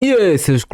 E aí, seus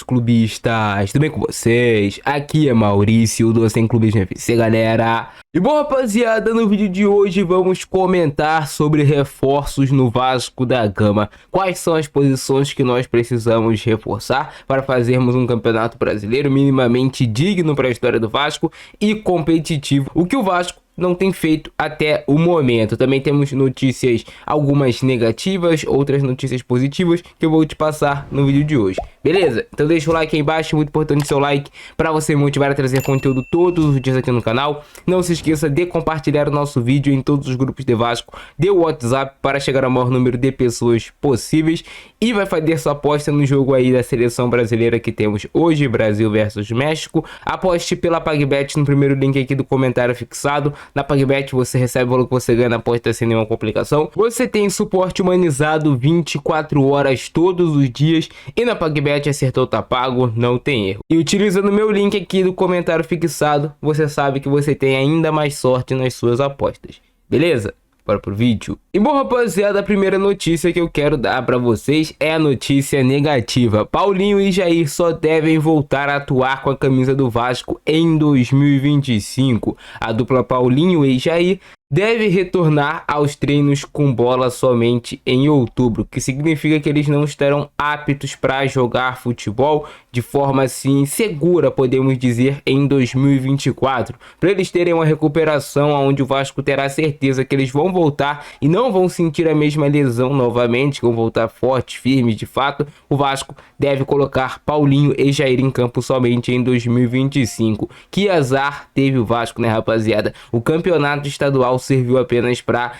clubistas, tudo bem com vocês? Aqui é Maurício do Sem Clubismo FC, galera. E bom, rapaziada, no vídeo de hoje vamos comentar sobre reforços no Vasco da Gama. Quais são as posições que nós precisamos reforçar para fazermos um campeonato brasileiro minimamente digno para a história do Vasco e competitivo. O que o Vasco não tem feito até o momento. Também temos notícias, algumas negativas, outras notícias positivas que eu vou te passar no vídeo de hoje. Beleza? Então deixa o like aí embaixo, muito importante seu like para você me motivar a trazer conteúdo todos os dias aqui no canal. Não se esqueça de compartilhar o nosso vídeo em todos os grupos de Vasco, de WhatsApp, para chegar ao maior número de pessoas possíveis. E vai fazer sua aposta no jogo aí da seleção brasileira que temos hoje, Brasil versus México. Aposte pela PagBet no primeiro link aqui do comentário fixado. Na PagBet você recebe o valor que você ganha na aposta sem nenhuma complicação. Você tem suporte humanizado 24 horas todos os dias. E na PagBet acertou, tá pago, não tem erro. E utilizando o meu link aqui do comentário fixado, você sabe que você tem ainda mais sorte nas suas apostas. Beleza? Bora pro vídeo. E bom, rapaziada, a primeira notícia que eu quero dar pra vocês é a notícia negativa. Paulinho e Jair só devem voltar a atuar com a camisa do Vasco em 2025. A dupla Paulinho e Jair deve retornar aos treinos com bola somente em outubro, que significa que eles não estarão aptos para jogar futebol de forma assim segura, podemos dizer, em 2024. Para eles terem uma recuperação onde o Vasco terá certeza que eles vão voltar e não vão sentir a mesma lesão novamente, vão voltar fortes, firmes de fato, o Vasco deve colocar Paulinho e Jair em campo somente em 2025. Que azar teve o Vasco, né, rapaziada? O campeonato estadual serviu apenas para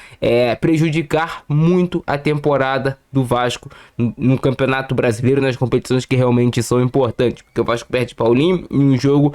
prejudicar muito a temporada do Vasco no Campeonato Brasileiro, nas competições que realmente são importantes, porque o Vasco perde Paulinho em um jogo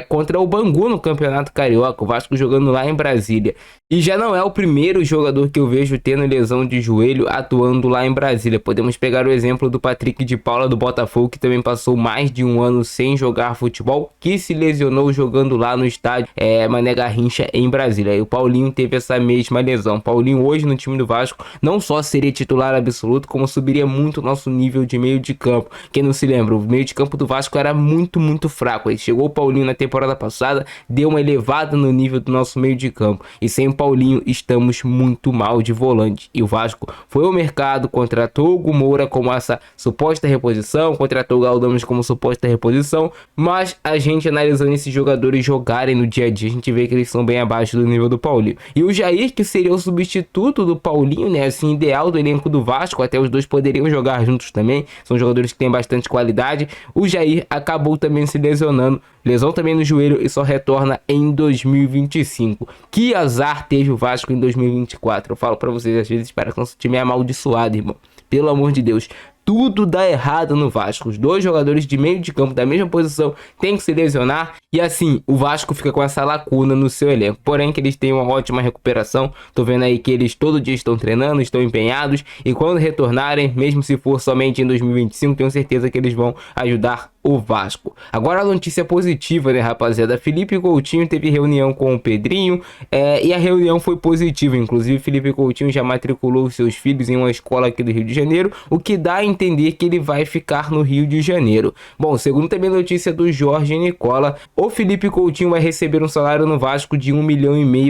contra o Bangu no Campeonato Carioca, o Vasco jogando lá em Brasília. E já não é o primeiro jogador que eu vejo tendo lesão de joelho atuando lá em Brasília. Podemos pegar o exemplo do Patrick de Paula do Botafogo, que também passou mais de um ano sem jogar futebol, que se lesionou jogando lá no estádio Mané Garrincha em Brasília. E o Paulinho teve essa mesma lesão. Paulinho hoje no time do Vasco não só seria titular absoluto, como subiria muito o nosso nível de meio de campo. Quem não se lembra, o meio de campo do Vasco era muito fraco. Aí chegou o Paulinho na temporada passada, deu uma elevada no nível do nosso meio de campo. E sem o Paulinho estamos muito mal de volante. E o Vasco foi ao mercado, contratou o Hugo Moura como essa suposta reposição, contratou o Galdames como suposta reposição, mas a gente analisando esses jogadores jogarem no dia a dia, a gente vê que eles são bem abaixo do nível do Paulinho. E o Jair, que seria o substituto do Paulinho, né, assim, ideal do elenco do Vasco, até os dois poderiam jogar juntos também, são jogadores que têm bastante qualidade. O Jair acabou também se lesionando, lesão também no joelho, e só retorna em 2025. Que azar teve o Vasco em 2024. Eu falo pra vocês, às vezes parece que nosso time é amaldiçoado, irmão. Pelo amor de Deus. Tudo dá errado no Vasco. Os dois jogadores de meio de campo da mesma posição têm que se lesionar. E assim, o Vasco fica com essa lacuna no seu elenco. Porém, que eles têm uma ótima recuperação. Tô vendo aí que eles todo dia estão treinando, estão empenhados. E quando retornarem, mesmo se for somente em 2025, tenho certeza que eles vão ajudar o Vasco. Agora a notícia positiva, né, rapaziada? Felipe Coutinho teve reunião com o Pedrinho e a reunião foi positiva. Inclusive, Felipe Coutinho já matriculou seus filhos em uma escola aqui do Rio de Janeiro, o que dá a entender que ele vai ficar no Rio de Janeiro. Bom, segundo também a notícia do Jorge Nicola, o Felipe Coutinho vai receber um salário no Vasco de R$1,5 milhão.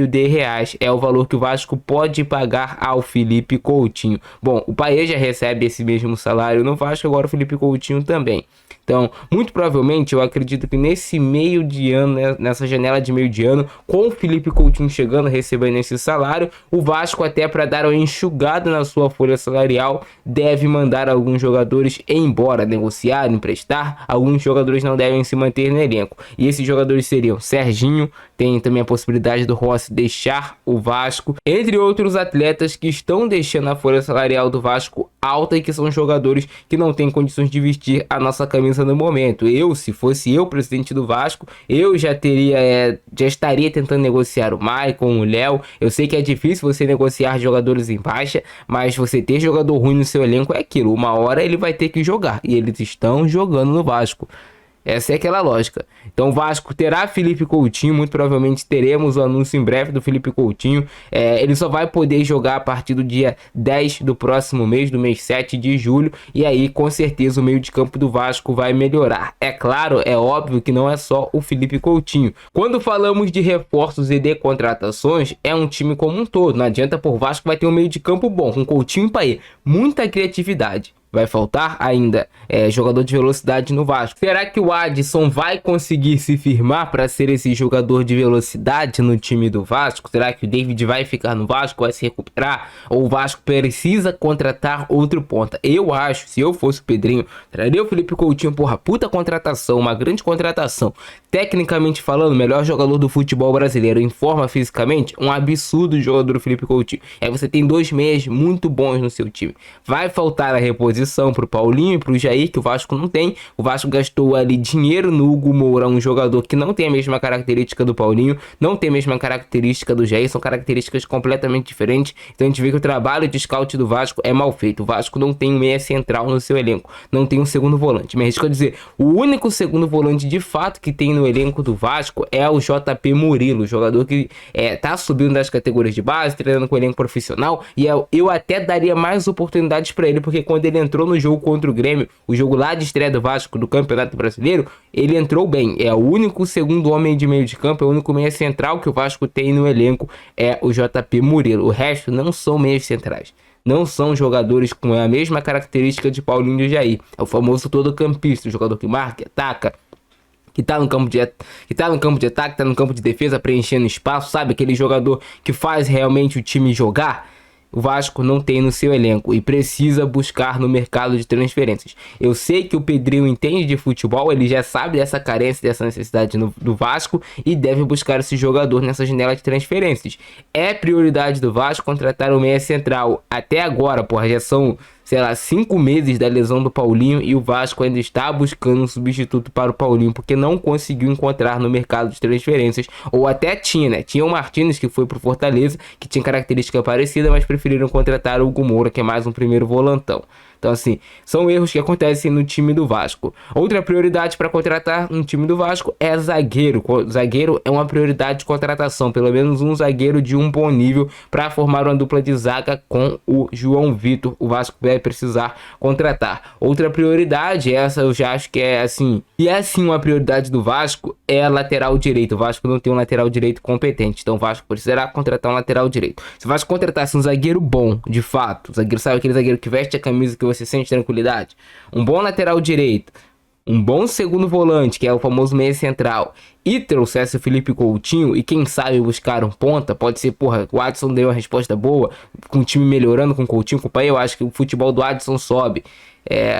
É o valor que o Vasco pode pagar ao Felipe Coutinho. Bom, o Paê já recebe esse mesmo salário no Vasco, agora o Felipe Coutinho também. Então, muito provavelmente, eu acredito que nesse meio de ano, né, nessa janela de meio de ano, com o Felipe Coutinho chegando, recebendo esse salário, o Vasco, até para dar uma enxugada na sua folha salarial, deve mandar alguns jogadores embora, negociar, emprestar. Alguns jogadores não devem se manter no elenco. E esses jogadores seriam Serginho, tem também a possibilidade do Rossi deixar o Vasco, entre outros atletas que estão deixando a folha salarial do Vasco alta e que são jogadores que não têm condições de vestir a nossa camisa no momento. Se fosse eu, presidente do Vasco, eu já estaria tentando negociar o Maicon, o Léo. Eu sei que é difícil você negociar jogadores em baixa, mas você ter jogador ruim no seu elenco é aquilo. Uma hora ele vai ter que jogar, e eles estão jogando no Vasco. Essa é aquela lógica. Então o Vasco terá Felipe Coutinho, muito provavelmente teremos o anúncio em breve do Felipe Coutinho. Ele só vai poder jogar a partir do dia 10 do próximo mês, do mês 7 de julho. E aí com certeza o meio de campo do Vasco vai melhorar. É claro, é óbvio que não é só o Felipe Coutinho. Quando falamos de reforços e de contratações, é um time como um todo. Não adianta, por Vasco vai ter um meio de campo bom, com Coutinho e Payet. Muita criatividade. Vai faltar ainda jogador de velocidade no Vasco. Será que o Adson vai conseguir se firmar para ser esse jogador de velocidade no time do Vasco? Será que o David vai ficar no Vasco, vai se recuperar? Ou o Vasco precisa contratar outro ponta? Eu acho, se eu fosse o Pedrinho, traria o Felipe Coutinho, porra, puta contratação, uma grande contratação. Tecnicamente falando, melhor jogador do futebol brasileiro, em forma fisicamente, um absurdo o jogador do Felipe Coutinho. Aí você tem dois meias muito bons no seu time. Vai faltar a reposição pro Paulinho e pro Jair, que o Vasco não tem. O Vasco gastou ali dinheiro no Hugo Moura, um jogador que não tem a mesma característica do Paulinho, não tem a mesma característica do Jair, são características completamente diferentes. Então a gente vê que o trabalho de scout do Vasco é mal feito. O Vasco não tem um meia central no seu elenco, não tem um segundo volante. Me arrisco a dizer, o único segundo volante de fato que tem no elenco do Vasco é o JP Murilo, jogador que tá subindo das categorias de base, treinando com o elenco profissional, e eu até daria mais oportunidades para ele, porque quando ele entrou no jogo contra o Grêmio, o jogo lá de estreia do Vasco do Campeonato Brasileiro, ele entrou bem. É o único segundo homem de meio de campo, é o único meia central que o Vasco tem no elenco, é o JP Murilo. O resto não são meias centrais. Não são jogadores com a mesma característica de Paulinho e Jair. É o famoso todo campista, o jogador que marca, ataca, que tá no campo de ataque, que tá no campo de defesa, preenchendo espaço, sabe? Aquele jogador que faz realmente o time jogar. O Vasco não tem no seu elenco e precisa buscar no mercado de transferências. Eu sei que o Pedrinho entende de futebol, ele já sabe dessa carência, dessa necessidade do Vasco e deve buscar esse jogador nessa janela de transferências. É prioridade do Vasco contratar o meia central. Até agora, porra, já são, sei lá, 5 meses da lesão do Paulinho e o Vasco ainda está buscando um substituto para o Paulinho, porque não conseguiu encontrar no mercado de transferências, ou até tinha, né? Tinha o Martínez, que foi pro Fortaleza, que tinha característica parecida, mas preferiram contratar o Hugo Moura, que é mais um primeiro volantão. Então, assim, são erros que acontecem no time do Vasco. Outra prioridade para contratar no time do Vasco é zagueiro. Zagueiro é uma prioridade de contratação. Pelo menos um zagueiro de um bom nível para formar uma dupla de zaga com o João Vitor. O Vasco vai precisar contratar. Outra prioridade, essa eu já acho que é assim, e é sim uma prioridade do Vasco, é a lateral direito. O Vasco não tem um lateral direito competente. Então o Vasco precisará contratar um lateral direito. Se o Vasco contratasse um zagueiro bom, de fato, zagueiro, sabe aquele zagueiro que veste a camisa que você sente tranquilidade, um bom lateral direito, um bom segundo volante, que é o famoso meia central, e trouxesse o Felipe Coutinho, e quem sabe buscar um ponta, pode ser, porra, o Adson deu uma resposta boa, com o time melhorando, com o Coutinho, com o Pai, eu acho que o futebol do Adson sobe,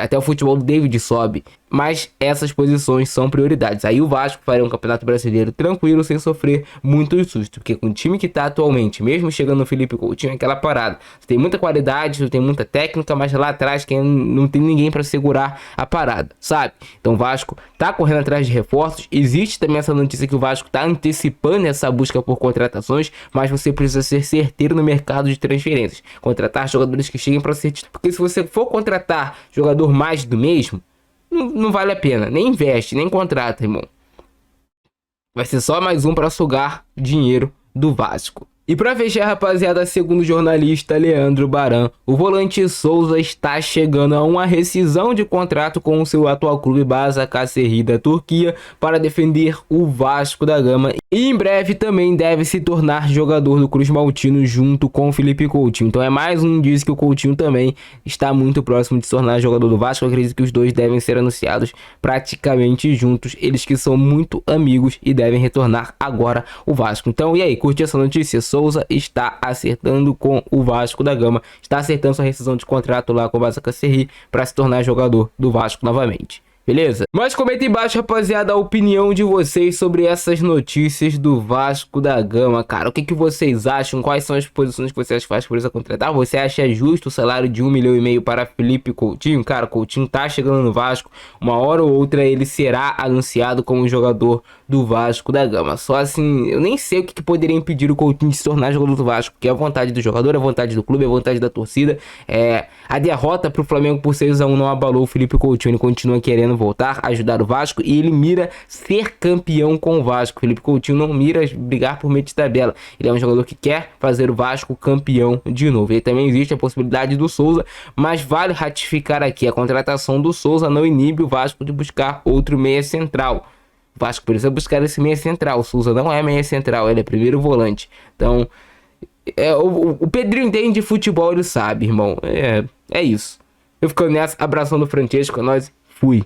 até o futebol do David sobe, mas essas posições são prioridades. Aí o Vasco faria um campeonato brasileiro tranquilo, sem sofrer muito susto, porque com o time que tá atualmente, mesmo chegando no Felipe Coutinho, é aquela parada, você tem muita qualidade, você tem muita técnica, mas lá atrás não tem ninguém para segurar a parada, sabe? Então o Vasco tá correndo atrás de reforços. Existe também essa notícia que o Vasco tá antecipando essa busca por contratações, mas você precisa ser certeiro no mercado de transferências, contratar jogadores que cheguem para ser, porque se você for contratar jogador mais do mesmo, não vale a pena, nem investe, nem contrata, irmão. Vai ser só mais um para sugar dinheiro do Vasco. E para fechar, rapaziada, segundo o jornalista Leandro Baran, o volante Souza está chegando a uma rescisão de contrato com o seu atual clube Başakşehir da Turquia para defender o Vasco da Gama. E em breve também deve se tornar jogador do Cruz Maltino junto com o Felipe Coutinho. Então é mais um indício que o Coutinho também está muito próximo de se tornar jogador do Vasco. Eu acredito que os dois devem ser anunciados praticamente juntos. Eles que são muito amigos e devem retornar agora o Vasco. Então e aí, curte essa notícia? Souza está acertando com o Vasco da Gama. Está acertando sua rescisão de contrato lá com o Başakşehir para se tornar jogador do Vasco novamente. Beleza? Mas comenta embaixo, rapaziada, a opinião de vocês sobre essas notícias do Vasco da Gama, cara. O que vocês acham? Quais são as posições que você acha que faz por isso contratar? Você acha justo o salário de 1,5 milhão para Felipe Coutinho? Cara, Coutinho tá chegando no Vasco. Uma hora ou outra ele será anunciado como jogador do Vasco da Gama. Só assim, eu nem sei o que poderia impedir o Coutinho de se tornar jogador do Vasco, porque é a vontade do jogador, é a vontade do clube, é a vontade da torcida. A derrota pro Flamengo por 6-1 não abalou o Felipe Coutinho, ele continua querendo voltar, ajudar o Vasco, e ele mira ser campeão com o Vasco. Felipe Coutinho não mira brigar por meio de tabela. Ele é um jogador que quer fazer o Vasco campeão de novo. E também existe a possibilidade do Souza, mas vale ratificar aqui, a contratação do Souza não inibe o Vasco de buscar outro meia central. O Vasco precisa buscar esse meia central. O Souza não é meia central, ele é primeiro volante. Então, o Pedrinho entende de futebol, ele sabe, irmão. É isso. Eu fico nessa, abração do Francesco, nós fui.